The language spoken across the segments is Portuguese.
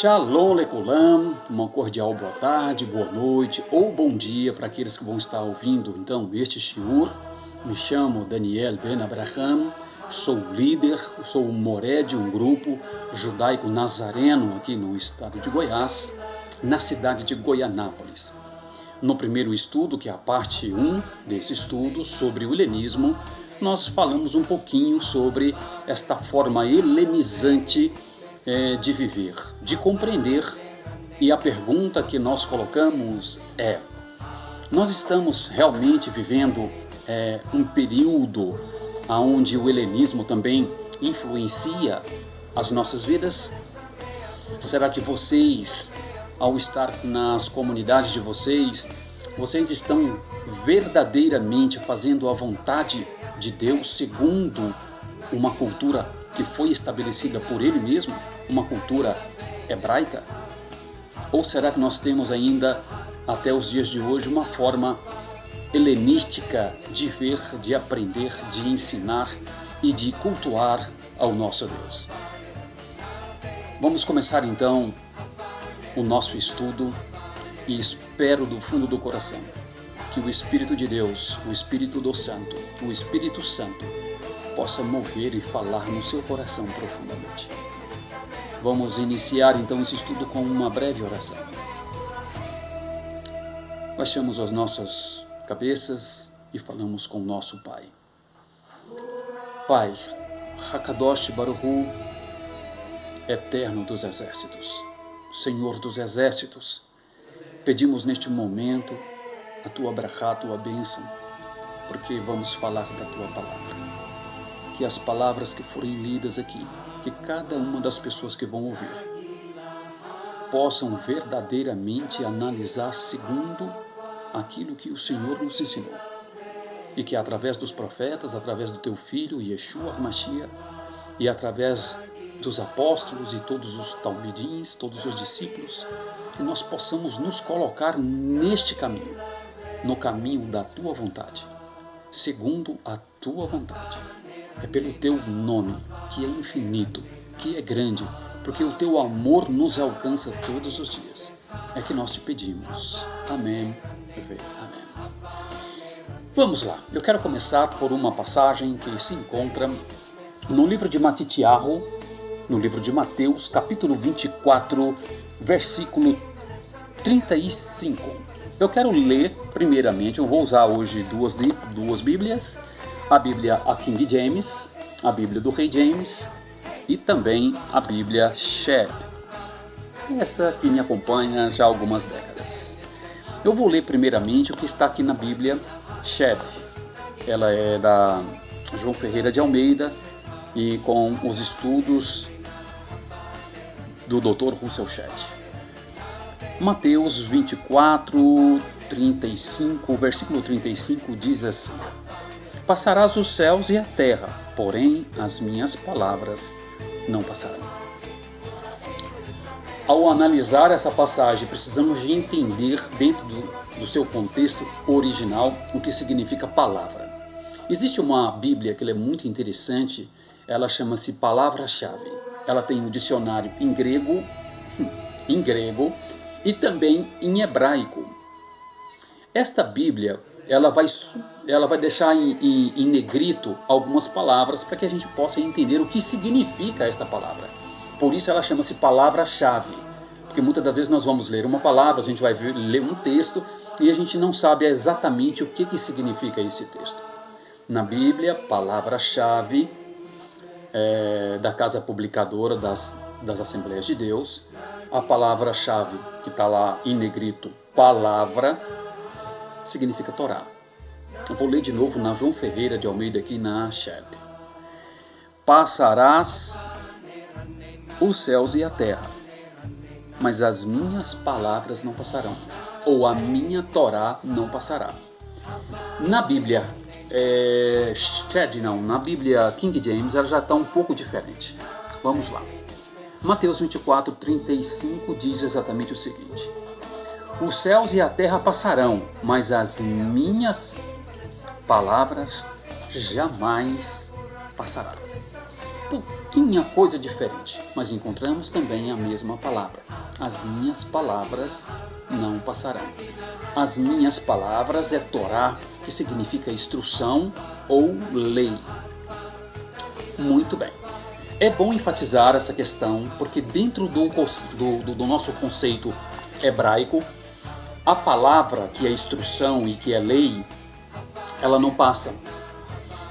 Shalom Lekulam, uma cordial boa tarde, boa noite ou bom dia para aqueles que vão estar ouvindo então este shiur. Me chamo Daniel Ben Abraham, sou líder, sou o moré de um grupo judaico nazareno aqui no estado de Goiás, na cidade de Goianápolis. No primeiro estudo, que é a parte 1 desse estudo sobre o helenismo, nós falamos um pouquinho sobre esta forma helenizante de viver, de compreender. E a pergunta que nós colocamos é: nós estamos realmente vivendo um período onde o helenismo também influencia as nossas vidas? Será que vocês, ao estar nas comunidades de vocês estão verdadeiramente fazendo a vontade de Deus segundo uma cultura que foi estabelecida por Ele mesmo, uma cultura hebraica? Ou será que nós temos ainda, até os dias de hoje, uma forma helenística de ver, de aprender, de ensinar e de cultuar ao nosso Deus? Vamos começar então o nosso estudo e espero do fundo do coração que o Espírito de Deus, o Espírito do Santo, o Espírito Santo possa mover e falar no seu coração profundamente. Vamos iniciar então esse estudo com uma breve oração. Baixamos as nossas cabeças e falamos com o nosso Pai. Pai, Hakadosh Baruch Hu, Eterno dos Exércitos, Senhor dos Exércitos, pedimos neste momento a Tua brachá, a Tua bênção, porque vamos falar da Tua palavra. Que as palavras que forem lidas aqui, que cada uma das pessoas que vão ouvir, possam verdadeiramente analisar segundo aquilo que o Senhor nos ensinou. E que através dos profetas, através do Teu Filho, Yeshua HaMashiach, e através dos apóstolos e todos os talmidins, todos os discípulos, que nós possamos nos colocar neste caminho, no caminho da Tua vontade, segundo a Tua vontade. É pelo Teu nome, que é infinito, que é grande, porque o Teu amor nos alcança todos os dias. É que nós te pedimos. Amém. Amém. Vamos lá. Eu quero começar por uma passagem que se encontra no livro de Matitiahu, no livro de Mateus, capítulo 24, versículo 35. Eu quero ler, primeiramente, eu vou usar hoje duas Bíblias, a Bíblia a King James, a Bíblia do Rei James e também a Bíblia Shed. Essa que me acompanha já há algumas décadas. Eu vou ler primeiramente o que está aqui na Bíblia Shed. Ela é da João Ferreira de Almeida e com os estudos do Dr. Russell Shedd. Mateus 24, 35, versículo 35 diz assim: Passarás os céus e a terra, porém as minhas palavras não passarão. Ao analisar essa passagem, precisamos de entender dentro do seu contexto original o que significa palavra. Existe uma Bíblia que ela é muito interessante, ela chama-se Palavra-Chave. Ela tem um dicionário em grego e também em hebraico. Esta Bíblia, ela vai deixar em negrito algumas palavras para que a gente possa entender o que significa esta palavra. Por isso ela chama-se palavra-chave, porque muitas das vezes nós vamos ler uma palavra, a gente vai ler um texto e a gente não sabe exatamente o que significa esse texto. Na Bíblia, palavra-chave da Casa Publicadora das Assembleias de Deus, a palavra-chave que está lá em negrito, palavra, significa Torá. Eu vou ler de novo na João Ferreira de Almeida aqui na Shed. Passarás os céus e a terra, mas as minhas palavras não passarão, ou a minha Torá não passará. Na Bíblia na Bíblia King James ela já está um pouco diferente. Vamos lá. Mateus 24, 35 diz exatamente o seguinte: Os céus e a terra passarão, mas as minhas palavras jamais passarão. pouquinha coisa diferente, mas encontramos também a mesma palavra. As minhas palavras não passarão. As minhas palavras é Torá, que significa instrução ou lei. Muito bem. É bom enfatizar essa questão, porque dentro do nosso conceito hebraico, a palavra que é instrução e que é lei, ela não passa.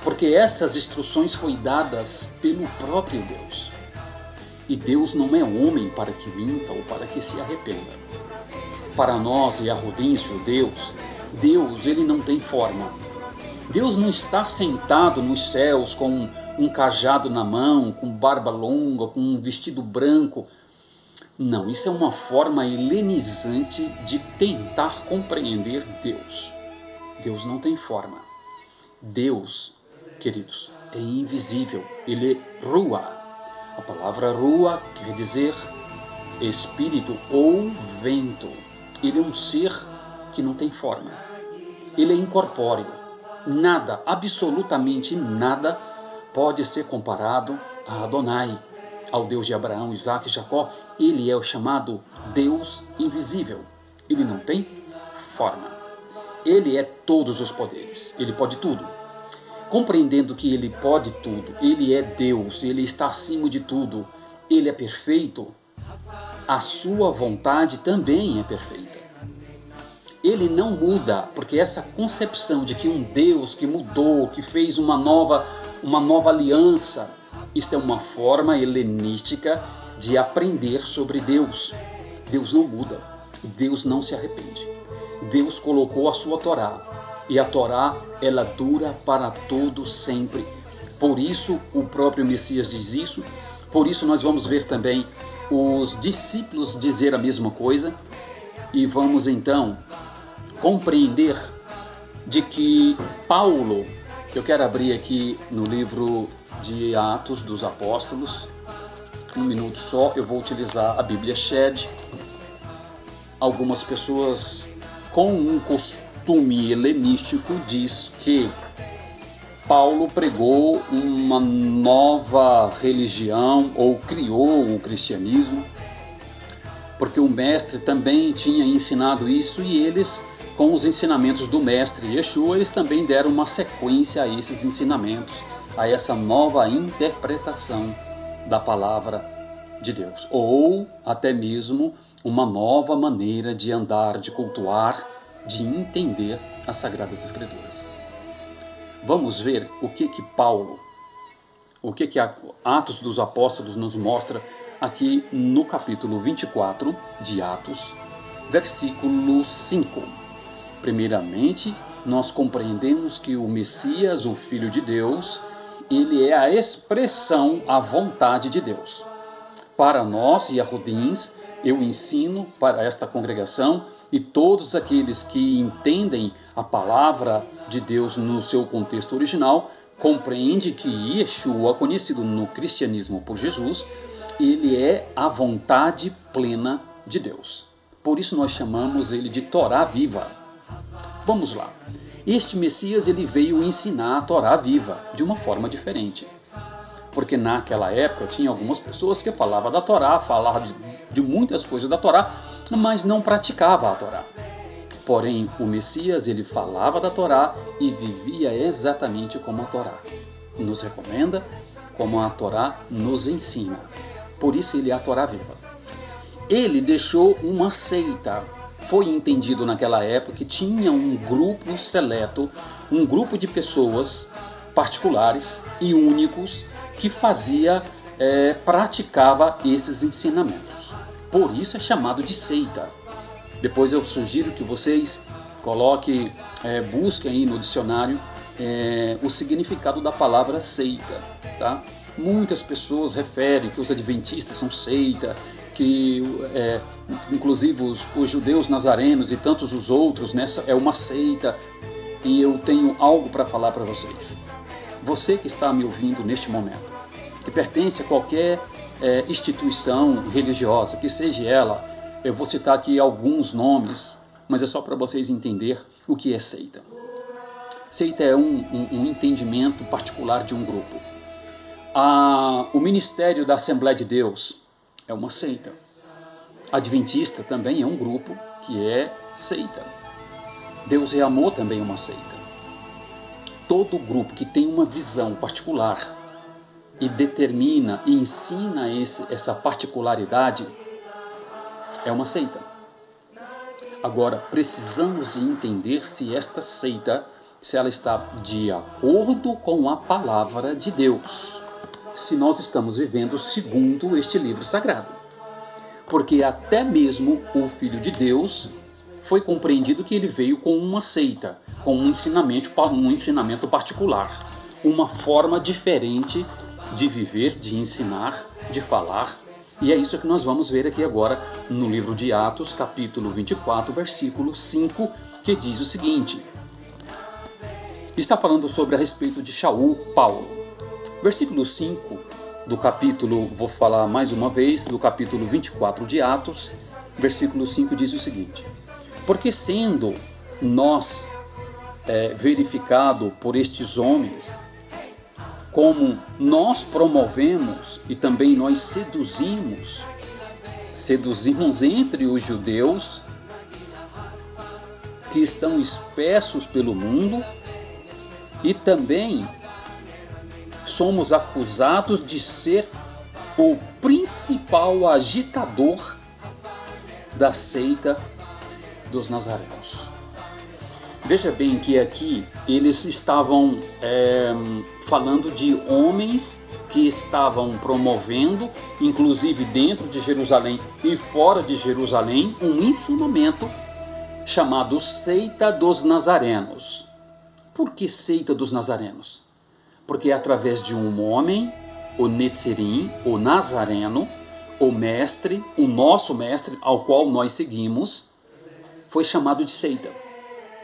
Porque essas instruções foram dadas pelo próprio Deus. E Deus não é homem para que minta ou para que se arrependa. Para nós e Yahudim, judeus, Deus ele não tem forma. Deus não está sentado nos céus com um cajado na mão, com barba longa, com um vestido branco. Não, isso é uma forma helenizante de tentar compreender Deus. Deus não tem forma. Deus, queridos, é invisível. Ele é Ruah. A palavra Ruah quer dizer espírito ou vento. Ele é um ser que não tem forma. Ele é incorpóreo. Nada, absolutamente nada, pode ser comparado a Adonai, ao Deus de Abraão, Isaac e Jacó. Ele é o chamado Deus invisível. Ele não tem forma. Ele é todos os poderes. Ele pode tudo. Compreendendo que ele pode tudo, ele é Deus, ele está acima de tudo, ele é perfeito, a sua vontade também é perfeita. Ele não muda, porque essa concepção de que um Deus que mudou, que fez uma nova aliança, isto é uma forma helenística de aprender sobre Deus. Deus não muda, Deus não se arrepende. Deus colocou a sua Torá, e a Torá, ela dura para todo sempre. Por isso o próprio Messias diz isso, por isso nós vamos ver também os discípulos dizer a mesma coisa, e vamos então compreender de que Paulo, eu quero abrir aqui no livro de Atos dos Apóstolos, um minuto só, eu vou utilizar a Bíblia Shed. Algumas pessoas com um costume helenístico diz que Paulo pregou uma nova religião ou criou o cristianismo, porque o mestre também tinha ensinado isso e eles, com os ensinamentos do mestre Yeshua, eles também deram uma sequência a esses ensinamentos, a essa nova interpretação da palavra de Deus, ou até mesmo uma nova maneira de andar, de cultuar, de entender as Sagradas Escrituras. Vamos ver o que Paulo, o que Atos dos Apóstolos nos mostra aqui no capítulo 24 de Atos, versículo 5. Primeiramente, nós compreendemos que o Messias, o Filho de Deus, ele é a expressão, a vontade de Deus. Para nós, Yahudins, eu ensino para esta congregação e todos aqueles que entendem a palavra de Deus no seu contexto original, compreende que Yeshua, conhecido no cristianismo por Jesus, ele é a vontade plena de Deus. Por isso nós chamamos ele de Torá viva. Vamos lá. Este Messias ele veio ensinar a Torá viva de uma forma diferente. Porque naquela época tinha algumas pessoas que falavam da Torá, falavam de muitas coisas da Torá, mas não praticava a Torá. Porém, o Messias ele falava da Torá e vivia exatamente como a Torá nos recomenda, como a Torá nos ensina. Por isso ele é a Torá viva. Ele deixou uma seita. Foi entendido naquela época que tinha um grupo seleto, um grupo de pessoas particulares e únicos que praticava esses ensinamentos. Por isso é chamado de seita. Depois eu sugiro que vocês busquem aí no dicionário o significado da palavra seita. Tá? Muitas pessoas referem que os adventistas são seita, que inclusive os judeus nazarenos e tantos os outros, é uma seita. E eu tenho algo para falar para vocês. Você que está me ouvindo neste momento, que pertence a qualquer instituição religiosa, que seja ela, eu vou citar aqui alguns nomes, mas é só para vocês entenderem o que é seita. Seita é um entendimento particular de um grupo. O ministério da Assembleia de Deus é uma seita. Adventista também é um grupo que é seita. Deus é Amor também é uma seita. Todo grupo que tem uma visão particular e determina e ensina essa particularidade é uma seita. Agora, precisamos de entender se esta seita, se ela está de acordo com a palavra de Deus, se nós estamos vivendo segundo este livro sagrado. Porque até mesmo o Filho de Deus foi compreendido que ele veio com uma seita, com um ensinamento particular, uma forma diferente de viver, de ensinar, de falar. E é isso que nós vamos ver aqui agora no livro de Atos, capítulo 24, versículo 5, que diz o seguinte. Está falando sobre a respeito de Shaul, Paulo. Versículo 5 do capítulo, vou falar mais uma vez, do capítulo 24 de Atos, versículo 5 diz o seguinte. Porque sendo nós verificado por estes homens, como nós promovemos e também nós seduzimos entre os judeus que estão espessos pelo mundo, e também somos acusados de ser o principal agitador da seita dos nazarenos. Veja bem que aqui eles estavam falando de homens que estavam promovendo, inclusive dentro de Jerusalém e fora de Jerusalém, um ensinamento chamado Seita dos Nazarenos. Por que Seita dos Nazarenos? Porque é através de um homem, o Netzirim, o Nazareno, o mestre, o nosso mestre, ao qual nós seguimos, foi chamado de seita.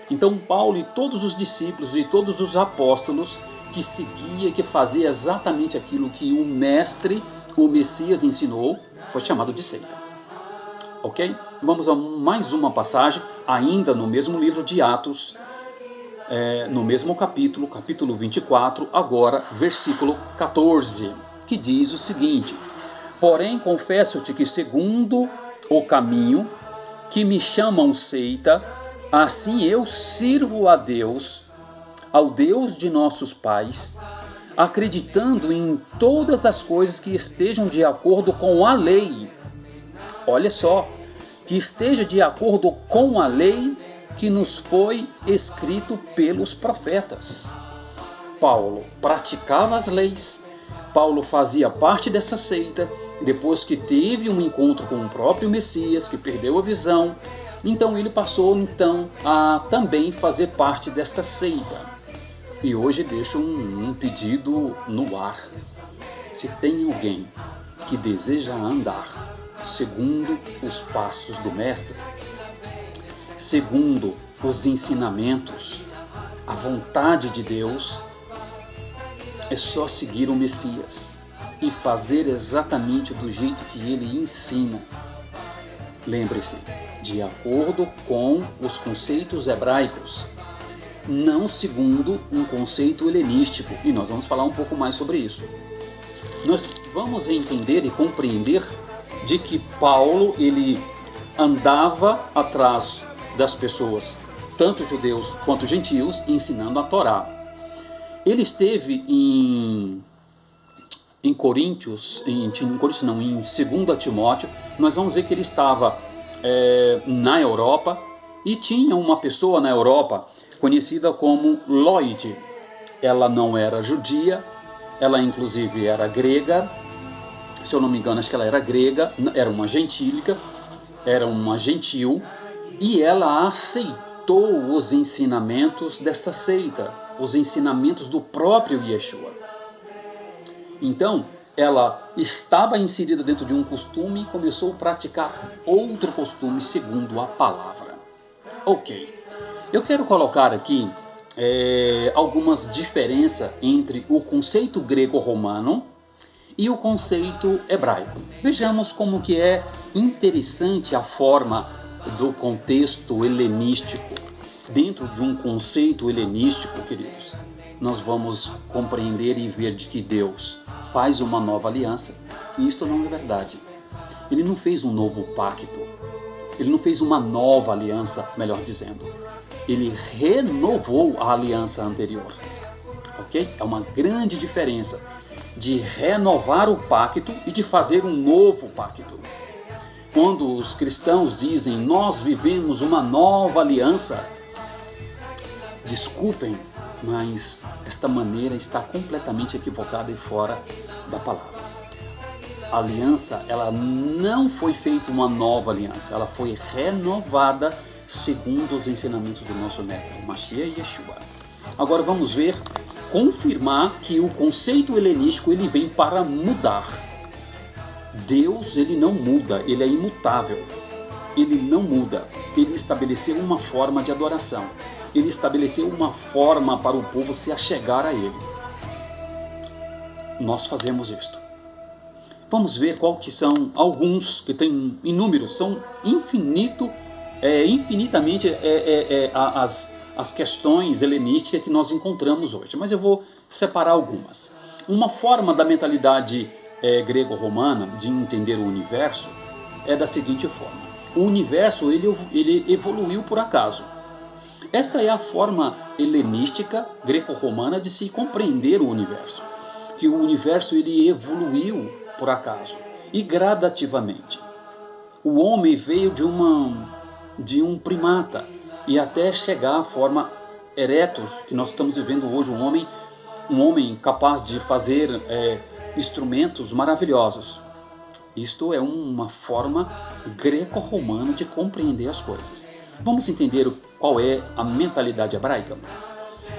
Então Paulo e todos os discípulos e todos os apóstolos que seguia, que fazia exatamente aquilo que o mestre, o Messias ensinou, foi chamado de seita. Ok? Vamos a mais uma passagem, ainda no mesmo livro de Atos, no mesmo capítulo 24, agora versículo 14, que diz o seguinte: porém confesso-te que segundo o caminho que me chamam seita, assim eu sirvo a Deus, ao Deus de nossos pais, acreditando em todas as coisas que estejam de acordo com a lei. Olha só, que esteja de acordo com a lei que nos foi escrito pelos profetas. Paulo praticava as leis, Paulo fazia parte dessa seita, depois que teve um encontro com o próprio Messias, que perdeu a visão, então ele passou a também fazer parte desta seita. E hoje deixo um pedido no ar. Se tem alguém que deseja andar segundo os passos do Mestre, segundo os ensinamentos, a vontade de Deus, é só seguir o Messias e fazer exatamente do jeito que ele ensina. Lembre-se, de acordo com os conceitos hebraicos, não segundo um conceito helenístico, e nós vamos falar um pouco mais sobre isso. Nós vamos entender e compreender de que Paulo, ele andava atrás das pessoas, tanto judeus quanto gentios, ensinando a Torá. Ele esteve em 2 Timóteo, nós vamos ver que ele estava na Europa, e tinha uma pessoa na Europa conhecida como Lloyd. Ela não era judia, ela inclusive era grega, se eu não me engano, acho que ela era grega, era uma gentílica, era uma gentil, e ela aceitou os ensinamentos desta seita, os ensinamentos do próprio Yeshua. Então, ela estava inserida dentro de um costume e começou a praticar outro costume segundo a palavra. Ok, eu quero colocar aqui algumas diferenças entre o conceito grego-romano e o conceito hebraico. Vejamos como que é interessante a forma do contexto helenístico. Dentro de um conceito helenístico, queridos, nós vamos compreender e ver de que Deus faz uma nova aliança. E isto não é verdade. Ele não fez um novo pacto. Ele não fez uma nova aliança, melhor dizendo. Ele renovou a aliança anterior. Ok? É uma grande diferença de renovar o pacto e de fazer um novo pacto. Quando os cristãos dizem, nós vivemos uma nova aliança, desculpem, mas esta maneira está completamente equivocada e fora da palavra. A aliança, ela não foi feita uma nova aliança, ela foi renovada segundo os ensinamentos do nosso mestre Mashiach e Yeshua. Agora vamos ver, confirmar que o conceito helenístico ele vem para mudar. Deus, ele não muda, ele é imutável. Ele não muda. Ele estabeleceu uma forma de adoração. Ele estabeleceu uma forma para o povo se achegar a ele. Nós fazemos isto. Vamos ver qual que são alguns, que tem inúmeros, são infinitamente as questões helenísticas que nós encontramos hoje. Mas eu vou separar algumas. Uma forma da mentalidade grego-romana de entender o universo é da seguinte forma: o universo ele evoluiu por acaso. Esta é a forma helenística greco-romana de se compreender o universo, que o universo ele evoluiu por acaso e gradativamente. O homem veio de um primata e até chegar à forma erectus que nós estamos vivendo hoje, um homem capaz de fazer instrumentos maravilhosos. Isto é uma forma greco-romana de compreender as coisas. Vamos entender qual é a mentalidade hebraica?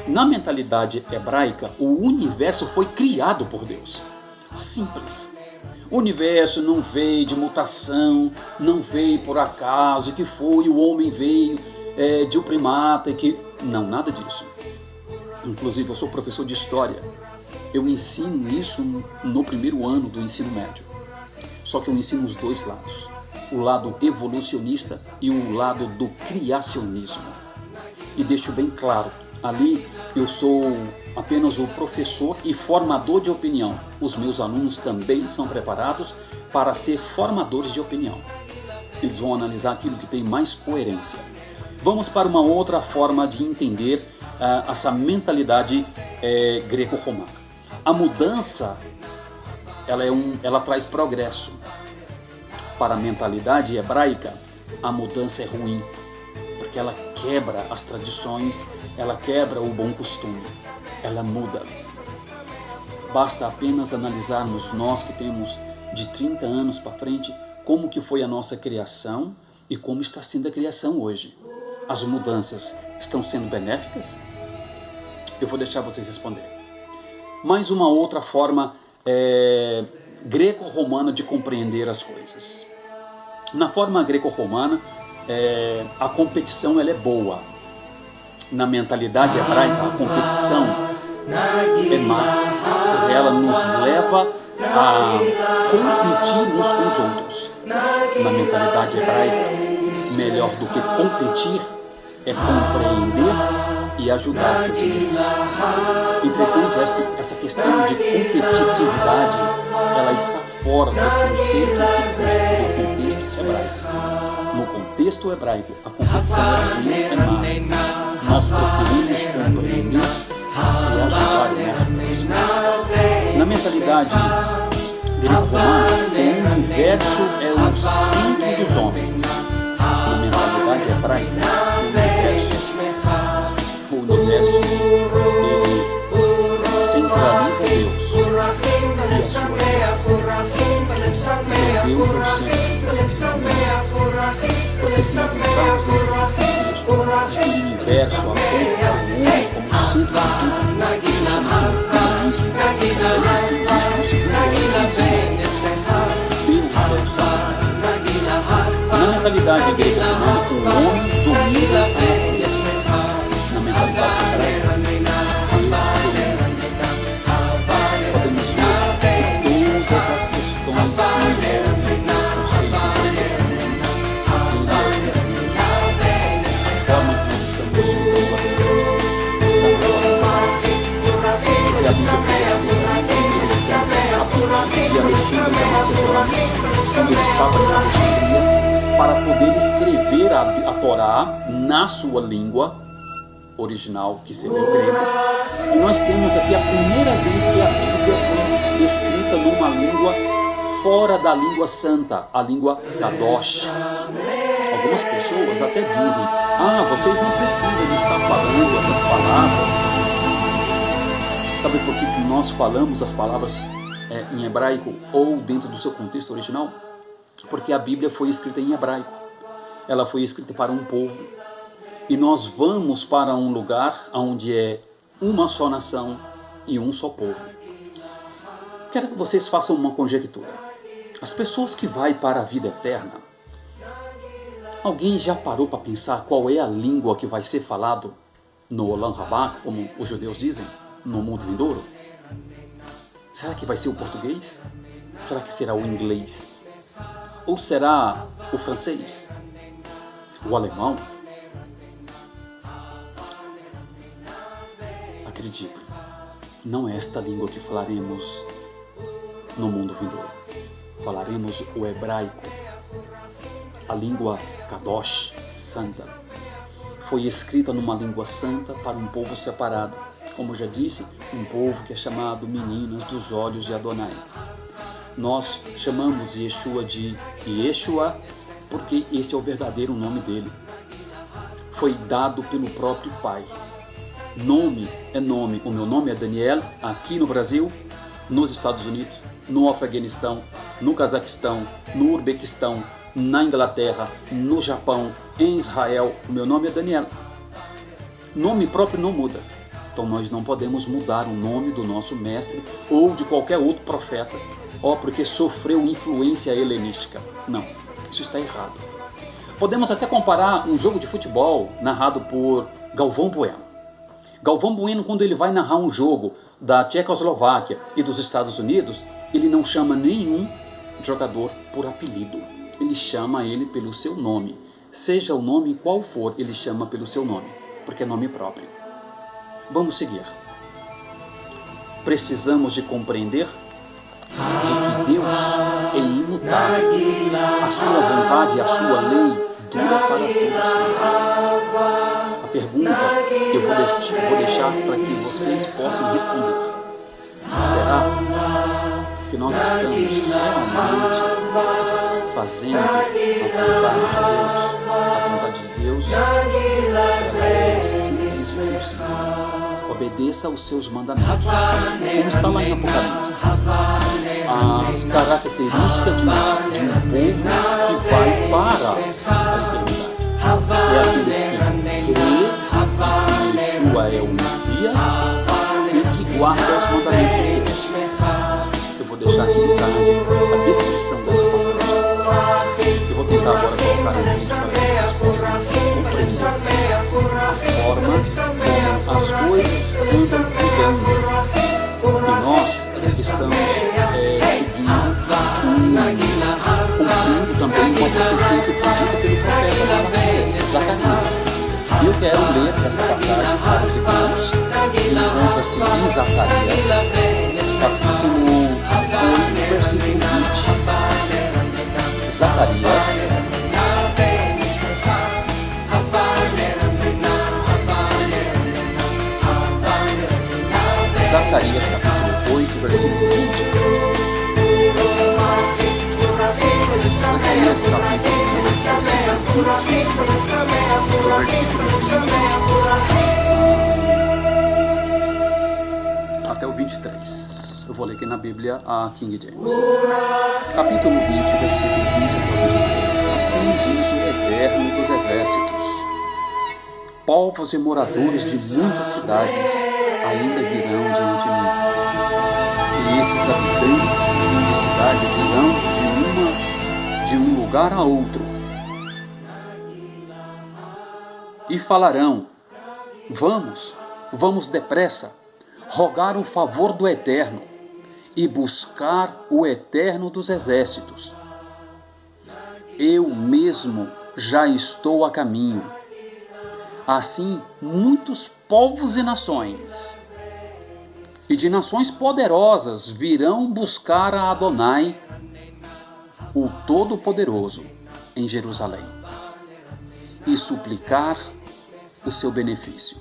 Na mentalidade hebraica, o universo foi criado por Deus. Simples. O universo não veio de mutação, não veio por acaso, que foi, o homem veio de um primata, Não, nada disso. Inclusive, eu sou professor de história. Eu ensino isso no primeiro ano do ensino médio. Só que eu ensino os dois lados. O lado evolucionista e o lado do criacionismo. E deixo bem claro, ali eu sou apenas o professor e formador de opinião. Os meus alunos também são preparados para ser formadores de opinião. Eles vão analisar aquilo que tem mais coerência. Vamos para uma outra forma de entender essa mentalidade greco-romana. A mudança, ela traz progresso. Para a mentalidade hebraica, a mudança é ruim, porque ela quebra as tradições, ela quebra o bom costume, ela muda. Basta apenas analisarmos nós que temos de 30 anos para frente, como que foi a nossa criação e como está sendo a criação hoje. As mudanças estão sendo benéficas? Eu vou deixar vocês responderem. Mais uma outra forma greco-romana de compreender as coisas. Na forma greco-romana, a competição ela é boa. Na mentalidade hebraica, a competição é má. Ela nos leva a competir uns com os outros. Na mentalidade hebraica, melhor do que competir é compreender e ajudar seus inimigos. Entretanto, essa questão de competitividade, ela está fora do conceito do contexto hebraico. No contexto hebraico, a competição é má. Nós procuramos compreender e ajudar o nosso próximo. Na mentalidade greco-romana, o universo é o centro dos homens. Na mentalidade hebraica, o universo ele centraliza Deus e a sua existência. Deus é o centro. Porque se nós entrarmos no universo, a terra, o homem como centro de tudo, na mentalidade grega, o homem domina a natureza. Na mentalidade hebraica, podemos ver que todas as questões envolvem o conceito a forma que nós estamos estudando a a Torá na sua língua original, que seria o grego. E nós temos aqui a primeira vez que a Bíblia foi escrita numa língua fora da língua santa, a língua Kadosh. Algumas pessoas até dizem: vocês não precisam de estar falando essas palavras. Sabe por que nós falamos as palavras em hebraico ou dentro do seu contexto original? Porque a Bíblia foi escrita em hebraico. Ela foi escrita para um povo. E nós vamos para um lugar onde é uma só nação e um só povo. Quero que vocês façam uma conjectura. As pessoas que vão para a vida eterna, alguém já parou para pensar qual é a língua que vai ser falado no Olam Rabá, como os judeus dizem, no mundo vindouro? Será que vai ser o português? Será que será o inglês? Ou será o francês? O alemão? Acredite, não é esta língua que falaremos no mundo vindouro. Falaremos o hebraico, a língua Kadosh, santa. Foi escrita numa língua santa para um povo separado. Como já disse, um povo que é chamado Meninas dos Olhos de Adonai. Nós chamamos Yeshua de Yeshua porque esse é o verdadeiro nome dele. Foi dado pelo próprio Pai. Nome é nome. O meu nome é Daniel, aqui no Brasil, nos Estados Unidos, no Afeganistão, no Cazaquistão, no Uzbequistão, na Inglaterra, no Japão, em Israel. O meu nome é Daniel. Nome próprio não muda. Então nós não podemos mudar o nome do nosso mestre ou de qualquer outro profeta, porque sofreu influência helenística. Não, isso está errado. Podemos até comparar um jogo de futebol narrado por Galvão Bueno. Galvão Bueno, quando ele vai narrar um jogo da Tchecoslováquia e dos Estados Unidos, ele não chama nenhum jogador por apelido. Ele chama ele pelo seu nome. Seja o nome qual for, ele chama pelo seu nome, porque é nome próprio. Vamos seguir. Precisamos de compreender de que Deus é imutável. A sua vontade e a sua lei dura para todos. A pergunta que eu vou deixar para que vocês possam responder. Será que nós estamos realmente fazendo a vontade de Deus? É simples e possível. Obedeça aos seus mandamentos. Como está lá em Apocalipse. As características de um povo que vai para a eternidade. É aqueles que crê que Yeshua é o Messias e que guarda os mandamentos de Deus. Eu vou deixar aqui no card a descrição dessa passagem. Eu vou tentar agora colocar em vídeo para que vocês possam compreender a forma como as coisas andam mudando. E nós estamos cumprindo também uma profecia que foi dita pelo profeta Malaquias, Zacarias. E eu quero ler essa passagem para os irmãos, que encontra-se em Zacarias, capítulo 8, versículo 20. Zacarias, capítulo 8, versículo 20. Zacarias, capítulo 8, até o 23. Eu vou ler aqui na Bíblia a King James. Capítulo 20, versículo 20 até o 23. Assim diz o Eterno dos Exércitos: povos e moradores de muitas cidades ainda virão diante de mim. E esses habitantes de cidades irão de um lugar a outro e falarão: vamos depressa, rogar o favor do Eterno e buscar o Eterno dos Exércitos. Eu mesmo já estou a caminho. Assim, muitos povos e nações, e de nações poderosas, virão buscar a Adonai, o Todo-Poderoso, em Jerusalém. e suplicar o seu benefício.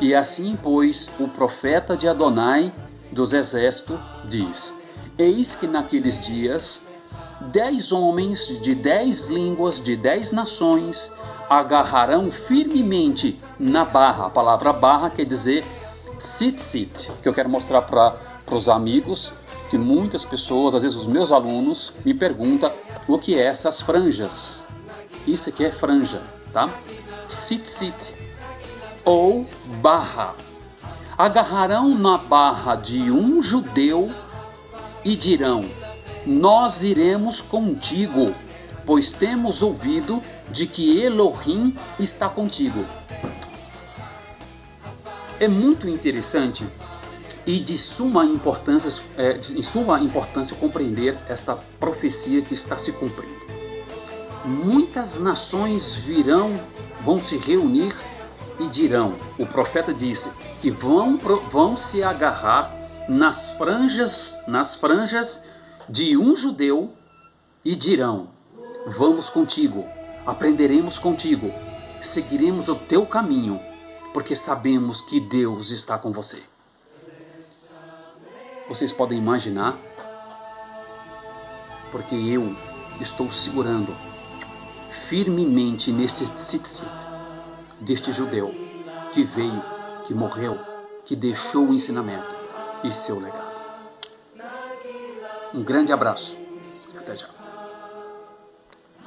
E assim, pois, o profeta de Adonai dos exércitos diz: eis que naqueles dias 10 homens de 10 línguas, de 10 nações, agarrarão firmemente na barra. A palavra barra quer dizer tzitzit, que eu quero mostrar para os amigos, que muitas pessoas, às vezes os meus alunos, me perguntam o que é essas franjas. Isso aqui é franja, tá? Tzitzit, ou barra. Agarrarão na barra de um judeu e dirão: nós iremos contigo, pois temos ouvido de que Elohim está contigo. É muito interessante e de suma importância compreender esta profecia que está se cumprindo. Muitas nações vão se reunir e dirão, o profeta disse, que vão se agarrar nas franjas de um judeu e dirão: vamos contigo, aprenderemos contigo, seguiremos o teu caminho, porque sabemos que Deus está com você. Vocês podem imaginar, porque eu estou segurando firmemente neste tzitzit deste judeu que veio, que morreu, que deixou o ensinamento e seu legado. Um grande abraço. Até já.